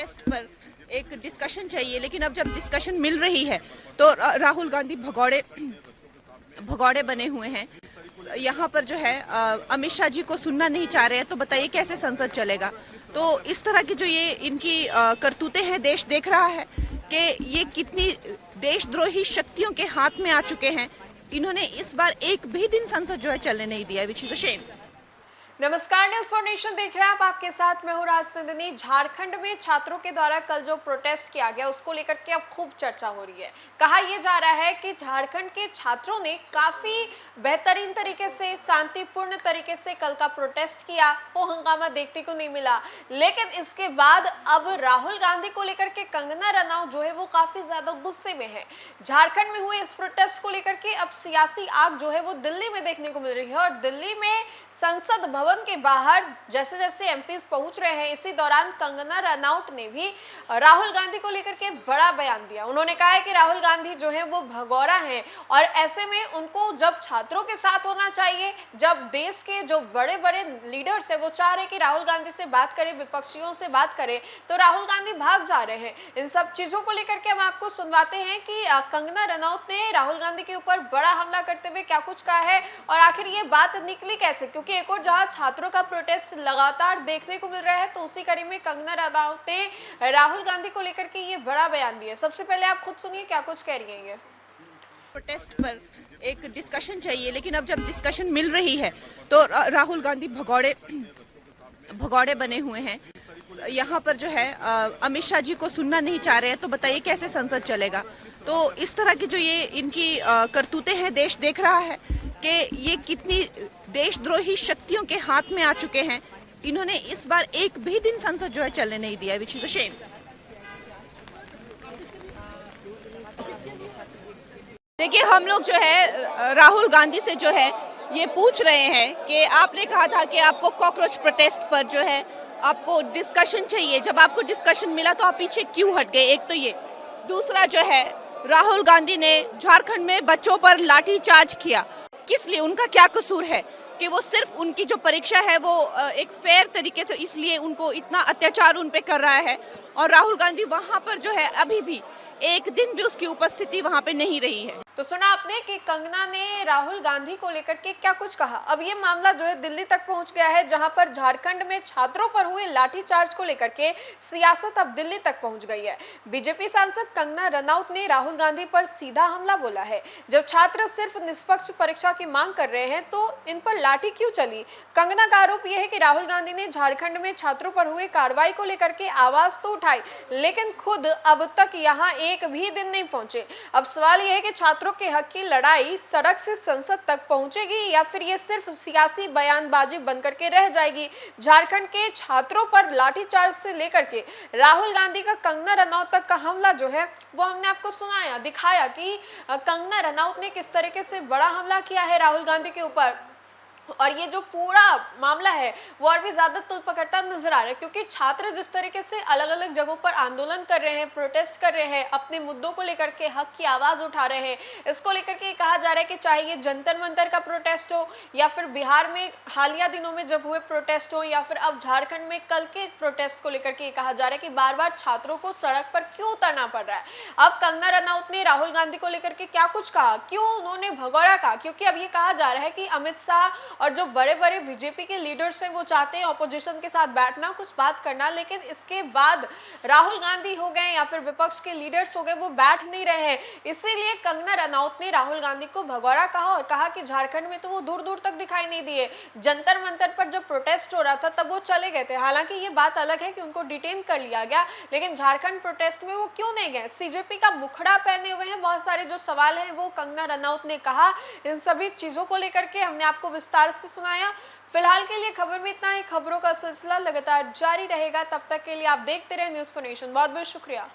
Protest पर एक discussion चाहिए, लेकिन अब जब डिस्कशन मिल रही है तो राहुल गांधी भगौड़े बने हुए हैं। यहाँ पर जो है अमित शाह जी को सुनना नहीं चाह रहे हैं, तो बताइए कैसे संसद चलेगा। तो इस तरह की जो ये इनकी करतूतें हैं, देश देख रहा है कि ये कितनी देशद्रोही शक्तियों के हाथ में आ चुके हैं। इन्होंने इस बार एक भी दिन संसद जो है चलने नहीं दिया, विच इज अ शेम। नमस्कार, न्यूज फॉर नेशन देख रहे हैं आप। आपके साथ मैं हूं राजनंदिनी। झारखंड में छात्रों के द्वारा कल जो प्रोटेस्ट किया गया उसको लेकर के अब खूब चर्चा हो रही है। कहा यह जा रहा है कि झारखंड के छात्रों ने काफी बेहतरीन तरीके से, शांतिपूर्ण तरीके से कल का प्रोटेस्ट किया, वो हंगामा देखने को नहीं मिला। लेकिन इसके बाद अब राहुल गांधी को लेकर के कंगना रनौत जो है वो काफी ज्यादा गुस्से में है। झारखंड में हुए इस प्रोटेस्ट को लेकर के अब सियासी आग जो है वो दिल्ली में देखने को मिल रही है, और दिल्ली में संसद भवन के बाहर जैसे जैसे एमपीज पहुंच रहे हैं, इसी दौरान कंगना रनौत ने भी राहुल गांधी को लेकर के बड़ा बयान दिया। उन्होंने कहा है कि राहुल गांधी जो है वो भगौड़ा हैं, और ऐसे में उनको जब छात्रों के साथ होना चाहिए, जब देश के जो बड़े बड़े लीडर्स है वो चाह रहे कि राहुल गांधी से बात करें, विपक्षियों से बात करें, तो राहुल गांधी भाग जा रहे हैं। इन सब चीजों को लेकर के हम आपको सुनवाते हैं कि कंगना रनौत ने राहुल गांधी के ऊपर बड़ा हमला करते हुए क्या कुछ कहा है, और आखिर ये बात निकली कैसे। क्योंकि एक और जहां छात्रों का प्रोटेस्ट लगातार देखने को मिल रहा है, तो उसी कड़ी में कंगना रनौत ने राहुल गांधी को लेकर के ये बड़ा बयान दिया। सबसे पहले आप खुद सुनिए क्या कुछ कह रही हैं ये। प्रोटेस्ट पर एक डिस्कशन चाहिए, लेकिन अब जब डिस्कशन मिल रही है तो राहुल गांधी भगौड़े बने हुए हैं। यहाँ पर जो है अमित शाह जी को सुनना नहीं चाह रहे हैं, तो बताइए कैसे संसद चलेगा। तो इस तरह की जो ये इनकी करतूतें हैं, देश देख रहा है कि ये कितनी देशद्रोही शक्तियों के हाथ में आ चुके हैं। इन्होंने इस बार एक भी दिन संसद जो है चलने नहीं दिया, विच इज अ शेम। देखिए, हम लोग जो है राहुल गांधी से जो है ये पूछ रहे हैं कि आपने कहा था कि आपको कॉकरोच प्रोटेस्ट पर जो है आपको डिस्कशन चाहिए, जब आपको डिस्कशन मिला तो आप पीछे क्यों हट गए। एक तो ये, दूसरा जो है राहुल गांधी ने झारखंड में बच्चों पर लाठीचार्ज किया, किस लिए, उनका क्या कसूर है कि वो सिर्फ उनकी जो परीक्षा है वो एक फेयर तरीके से, इसलिए उनको इतना अत्याचार उन पे कर रहा है। और राहुल गांधी वहां पर जो है अभी भी एक दिन भी उसकी उपस्थिति वहां पे नहीं रही है। तो सुना आपने कि कंगना ने राहुल गांधी को लेकर के क्या कुछ कहा। अब ये मामला जो है दिल्ली तक पहुंच गया है, जहां पर झारखंड में छात्रों पर हुए लाठीचार्ज को लेकर के सियासत अब दिल्ली तक पहुंच गई है। बीजेपी सांसद कंगना रनौत ने राहुल गांधी पर सीधा हमला बोला है। जब छात्र सिर्फ निष्पक्ष परीक्षा की मांग कर रहे हैं तो इन पर लाठी क्यों चली। कंगना का आरोप यह है कि राहुल गांधी ने झारखंड में छात्रों पर हुए कार्रवाई को लेकर के आवाज तो उठाई, लेकिन खुद अब तक यहाँ एक भी दिन नहीं पहुंचे। अब सवाल यह है कि छात्रों के हक की लड़ाई सड़क से संसद तक पहुंचेगी, या फिर ये सिर्फ सियासी बयानबाजी बनकर के रह जाएगी। झारखंड के छात्रों पर लाठीचार्ज से लेकर के राहुल गांधी का कंगना रनौत तक का हमला जो है वो हमने आपको सुनाया, दिखाया कि कंगना रनौत ने किस तरीके से बड़ा हमला किया है राहुल गांधी के ऊपर। और ये जो पूरा मामला है वो और भी ज्यादा तुल पकड़ता नजर आ रहा है, क्योंकि छात्र जिस तरीके से अलग अलग जगहों पर आंदोलन कर रहे हैं, प्रोटेस्ट कर रहे हैं, अपने मुद्दों को लेकर के हक की आवाज उठा रहे हैं। इसको लेकर के कहा जा रहा है कि चाहे ये जंतर मंतर का प्रोटेस्ट हो, या फिर बिहार में हालिया दिनों में जब हुए प्रोटेस्ट हो, या फिर अब झारखंड में कल के प्रोटेस्ट को लेकर के कहा जा रहा है कि बार बार छात्रों को सड़क पर क्यों उतरना पड़ रहा है। अब कंगना रनौत ने राहुल गांधी को लेकर के क्या कुछ कहा, क्यों उन्होंने भगौड़ा कहा, क्योंकि अब ये कहा जा रहा है कि अमित शाह और जो बड़े बड़े बीजेपी के लीडर्स हैं वो चाहते हैं ऑपोजिशन के साथ बैठना, कुछ बात करना, लेकिन इसके बाद राहुल गांधी हो गए या फिर विपक्ष के लीडर्स हो गए वो बैठ नहीं रहे हैं। इसीलिए कंगना रनौत ने राहुल गांधी को भगौड़ा कहा, और कहा कि झारखंड में तो वो दूर दूर तक दिखाई नहीं दिए। जंतर मंतर पर जब प्रोटेस्ट हो रहा था तब वो चले गए थे। हालांकि ये बात अलग है कि उनको डिटेन कर लिया गया, लेकिन झारखंड प्रोटेस्ट में वो क्यों नहीं गए। सीजेपी का मुखड़ा पहने हुए हैं, बहुत सारे जो सवाल हैं वो कंगना रनौत ने कहा। इन सभी चीजों को लेकर के हमने आपको विस्तार से सुनाया। फिलहाल के लिए खबर में इतना ही। खबरों का सिलसिला लगातार जारी रहेगा, तब तक के लिए आप देखते रहे न्यूज़ फॉर नेशन। बहुत बहुत शुक्रिया।